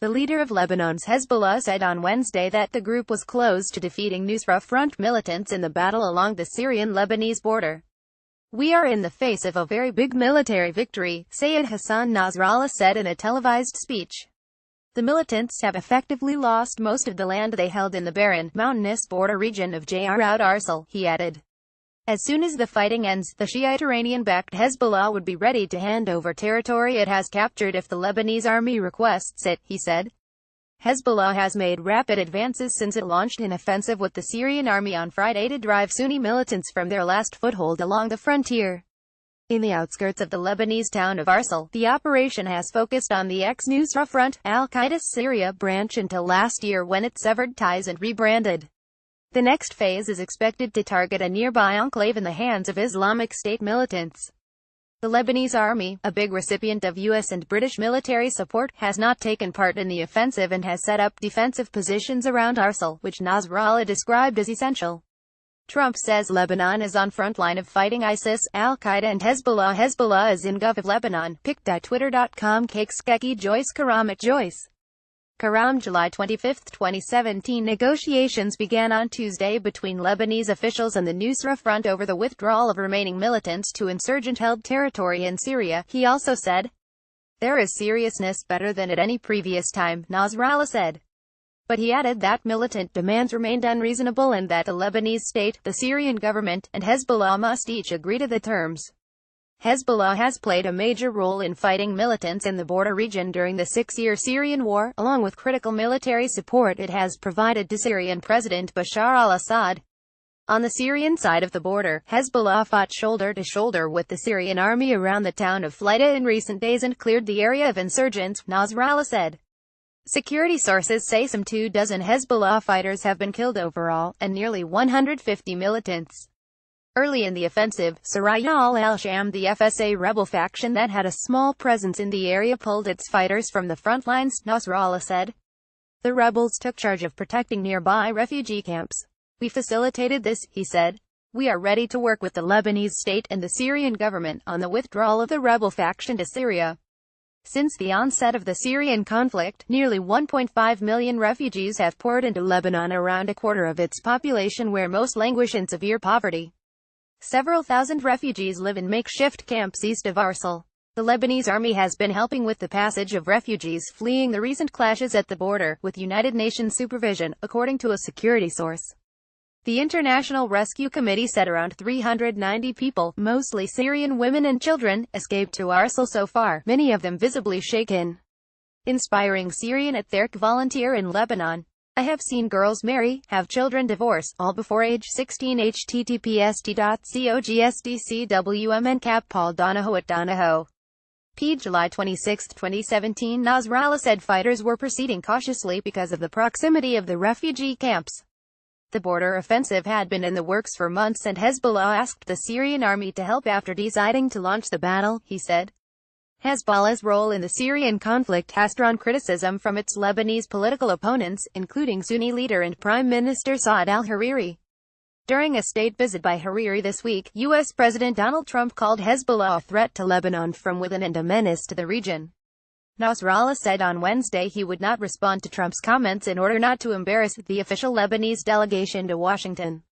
The leader of Lebanon's Hezbollah said on Wednesday that the group was close to defeating Nusra Front militants in the battle along the Syrian-Lebanese border. "We are in the face of a very big military victory," Sayed Hassan Nasrallah said in a televised speech. "The militants have effectively lost most of the land they held in the barren, mountainous border region of Ja'ar Arsal," he added. As soon as the fighting ends, the Shiite Iranian-backed Hezbollah would be ready to hand over territory it has captured if the Lebanese army requests it, he said. Hezbollah has made rapid advances since it launched an offensive with the Syrian army on Friday to drive Sunni militants from their last foothold along the frontier. In the outskirts of the Lebanese town of Arsal, the operation has focused on the ex-Nusra Front, al-Qaeda's Syria branch until last year when it severed ties and rebranded. The next phase is expected to target a nearby enclave in the hands of Islamic State militants. The Lebanese army, a big recipient of U.S. and British military support, has not taken part in the offensive and has set up defensive positions around Arsal, which Nasrallah described as essential. Trump says Lebanon is on front line of fighting ISIS, al-Qaeda and Hezbollah. Hezbollah is in Gov of Lebanon. Pic.twitter.com Cakeskeki Joyce Karam Joyce Karam July 25, 2017 Negotiations began on Tuesday between Lebanese officials and the Nusra Front over the withdrawal of remaining militants to insurgent-held territory in Syria, he also said. "There is seriousness better than at any previous time," Nasrallah said. But he added that militant demands remained unreasonable and that the Lebanese state, the Syrian government, and Hezbollah must each agree to the terms. Hezbollah has played a major role in fighting militants in the border region during the 6-year Syrian war, along with critical military support it has provided to Syrian President Bashar al-Assad. On the Syrian side of the border, Hezbollah fought shoulder to shoulder with the Syrian army around the town of Flaida in recent days and cleared the area of insurgents, Nasrallah said. Security sources say some 24 Hezbollah fighters have been killed overall, and nearly 150 militants. Early in the offensive, Saraya al-Sham, the FSA rebel faction that had a small presence in the area, pulled its fighters from the front lines, Nasrallah said. The rebels took charge of protecting nearby refugee camps. "We facilitated this," he said. "We are ready to work with the Lebanese state and the Syrian government on the withdrawal of the rebel faction to Syria." Since the onset of the Syrian conflict, nearly 1.5 million refugees have poured into Lebanon, around a quarter of its population where most languish in severe poverty. Several thousand refugees live in makeshift camps east of Arsal. The Lebanese army has been helping with the passage of refugees fleeing the recent clashes at the border, with United Nations supervision, according to a security source. The International Rescue Committee said around 390 people, mostly Syrian women and children, escaped to Arsal so far, many of them visibly shaken. Inspiring Syrian at Therk volunteer in Lebanon. "I have seen girls marry, have children, divorce, all before age 16. https://t.cogsdcwmn Paul Donahoe at Donahoe. P. July 26, 2017 Nasrallah said fighters were proceeding cautiously because of the proximity of the refugee camps. The border offensive had been in the works for months and Hezbollah asked the Syrian army to help after deciding to launch the battle, he said. Hezbollah's role in the Syrian conflict has drawn criticism from its Lebanese political opponents, including Sunni leader and Prime Minister Saad al-Hariri. During a state visit by Hariri this week, U.S. President Donald Trump called Hezbollah a threat to Lebanon from within and a menace to the region. Nasrallah said on Wednesday he would not respond to Trump's comments in order not to embarrass the official Lebanese delegation to Washington.